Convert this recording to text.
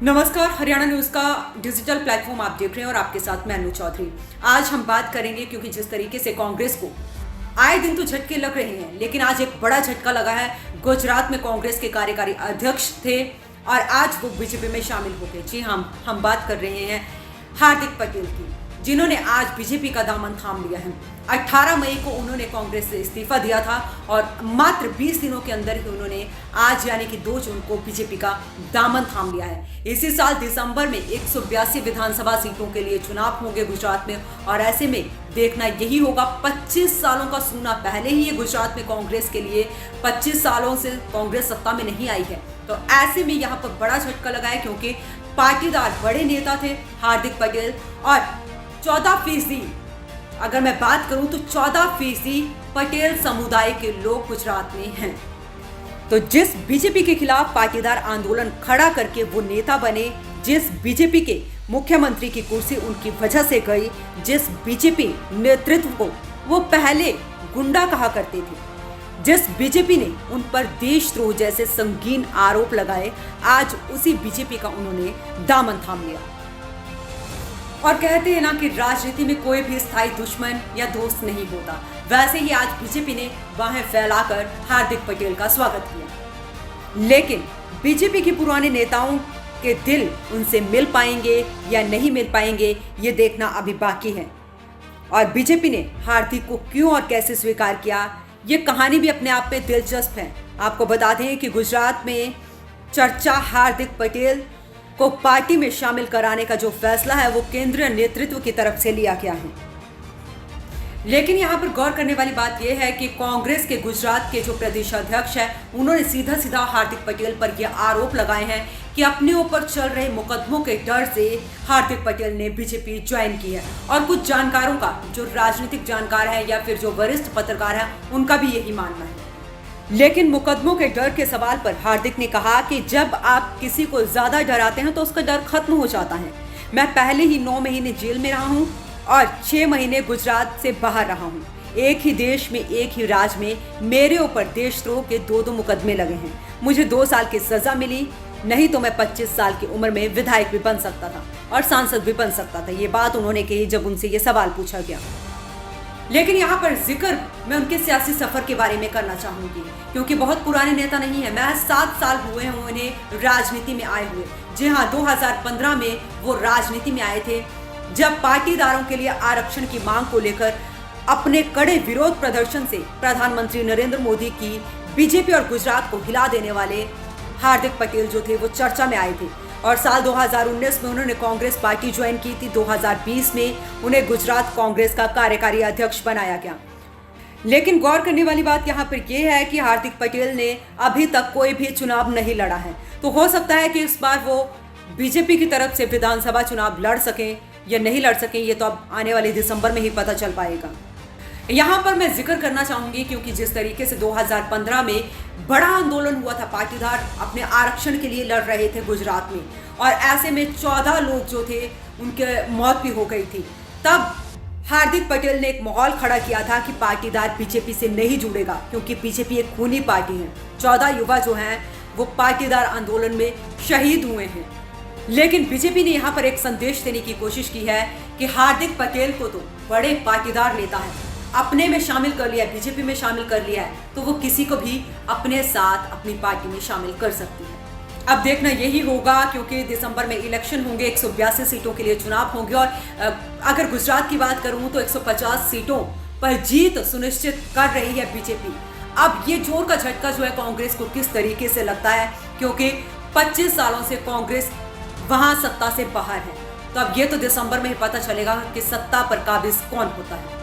नमस्कार, हरियाणा न्यूज़ का digital platform आप देख रहे हैं और आपके साथ मैं अनु चौधरी। आज हम बात करेंगे क्योंकि जिस तरीके से कांग्रेस को आए दिन तो झटके लग रहे हैं, लेकिन आज एक बड़ा झटका लगा है। गुजरात में कांग्रेस के कार्यकारी अध्यक्ष थे और आज वो बीजेपी में शामिल हो गए। जी हम बात कर रहे हैं हार्दिक पटेल की, जिन्होंने आज बीजेपी का दामन थाम लिया है। 18 मई को उन्होंने कांग्रेस से इस्तीफा दिया था और मात्र 20 दिनों के अंदर ही उन्होंने आज यानी कि 2 जून को बीजेपी का दामन थाम लिया है। इसी साल दिसंबर में 182 विधानसभा सीटों के लिए चुनाव होंगे गुजरात में, और ऐसे में देखना यही होगा 25 सालों का सूना पहले ही ये गुजरात में कांग्रेस के लिए 25 सालों से कांग्रेस सत्ता में नहीं आई है। तो ऐसे में यहाँ पर बड़ा झटका लगा है क्योंकि पाटीदार बड़े नेता थे हार्दिक पटेल, और 14% अगर मैं बात करूं तो 14% पटेल समुदाय के लोग गुजरात में हैं। तो जिस बीजेपी के खिलाफ पाटीदार आंदोलन खड़ा करके वो नेता बने, जिस बीजेपी के मुख्यमंत्री की कुर्सी उनकी वजह से गई, जिस बीजेपी नेतृत्व को वो पहले गुंडा कहा करते थे, जिस बीजेपी ने उन पर देशद्रोह जैसे संगीन आरोप लगाए, आज उसी बीजेपी का उन्होंने दामन थाम लिया। और कहते हैं ना कि राजनीति में कोई भी स्थायी दुश्मन या दोस्त नहीं होता, वैसे ही आज बीजेपी ने बाहें फैलाकर हार्दिक पटेल का स्वागत किया। लेकिन बीजेपी के पुराने नेताओं के दिल उनसे मिल पाएंगे या नहीं मिल पाएंगे, ये देखना अभी बाकी है। और बीजेपी ने हार्दिक को क्यों और कैसे स्वीकार किया, ये कहानी भी अपने आप में दिलचस्प है। आपको बता दें कि गुजरात में चर्चा हार्दिक पटेल को पार्टी में शामिल कराने का जो फैसला है वो केंद्रीय नेतृत्व की तरफ से लिया गया है। लेकिन यहाँ पर गौर करने वाली बात यह है कि कांग्रेस के गुजरात के जो प्रदेश अध्यक्ष है, उन्होंने सीधा सीधा हार्दिक पटेल पर यह आरोप लगाए हैं कि अपने ऊपर चल रहे मुकदमों के डर से हार्दिक पटेल ने बीजेपी ज्वाइन की है। और कुछ जानकारों का, जो राजनीतिक जानकार है या फिर जो वरिष्ठ पत्रकार है, उनका भी यही मानना है। लेकिन मुकदमों के डर के सवाल पर हार्दिक ने कहा कि जब आप किसी को ज्यादा डराते हैं तो उसका डर खत्म हो जाता है। मैं पहले ही 9 महीने जेल में रहा हूं और 6 महीने गुजरात से बाहर रहा हूं। एक ही देश में, एक ही राज्य में मेरे ऊपर देशद्रोह के 2 मुकदमे लगे हैं। मुझे 2 साल की सजा मिली, नहीं तो मैं 25 साल की उम्र में विधायक भी बन सकता था और सांसद भी बन सकता था। ये बात उन्होंने कही जब उनसे ये सवाल पूछा गया। लेकिन यहाँ पर जिक्र मैं उनके सियासी सफर के बारे में करना चाहूंगी, क्योंकि बहुत पुराने नेता नहीं है। मैं 7 साल हुए हैं उन्हें राजनीति में आए हुए। जी हाँ, 2015 में वो राजनीति में आए थे, जब पाटीदारों के लिए आरक्षण की मांग को लेकर अपने कड़े विरोध प्रदर्शन से प्रधानमंत्री नरेंद्र मोदी की बीजेपी और गुजरात को हिला देने वाले हार्दिक पटेल जो थे वो चर्चा में आए थे। और साल 2019 में उन्होंने कांग्रेस पार्टी ज्वाइन की थी। 2020 में उन्हें गुजरात कांग्रेस का कार्यकारी अध्यक्ष बनाया गया। लेकिन गौर करने वाली बात यहाँ पर यह है कि हार्दिक पटेल ने अभी तक कोई भी चुनाव नहीं लड़ा है। तो हो सकता है कि इस बार वो बीजेपी की तरफ से विधानसभा चुनाव लड़ सकें या नहीं लड़ सकें, ये तो अब आने वाले दिसंबर में ही पता चल पाएगा। यहाँ पर मैं जिक्र करना चाहूंगी क्योंकि जिस तरीके से 2015 में बड़ा आंदोलन हुआ था, पाटीदार अपने आरक्षण के लिए लड़ रहे थे गुजरात में, और ऐसे में 14 लोग जो थे उनके मौत भी हो गई थी। तब हार्दिक पटेल ने एक माहौल खड़ा किया था कि पाटीदार बीजेपी से नहीं जुड़ेगा, क्योंकि बीजेपी एक खूनी पार्टी है। 14 युवा जो हैं वो पाटीदार आंदोलन में शहीद हुए हैं। लेकिन बीजेपी ने यहाँ पर एक संदेश देने की कोशिश की है कि हार्दिक पटेल को तो बड़े पाटीदार नेता है, अपने में शामिल कर लिया, बीजेपी में शामिल कर लिया है, तो वो किसी को भी अपने साथ अपनी पार्टी में शामिल कर सकती है। अब देखना यही होगा, क्योंकि दिसंबर में इलेक्शन होंगे, 182 सीटों के लिए चुनाव होंगे, और अगर गुजरात की बात करूं तो 150 सीटों पर जीत सुनिश्चित कर रही है बीजेपी। अब ये जोर का झटका जो है कांग्रेस को किस तरीके से लगता है, क्योंकि 25 सालों से कांग्रेस वहां सत्ता से बाहर है। तो अब ये तो दिसंबर में ही पता चलेगा कि सत्ता पर काबिज कौन होता है।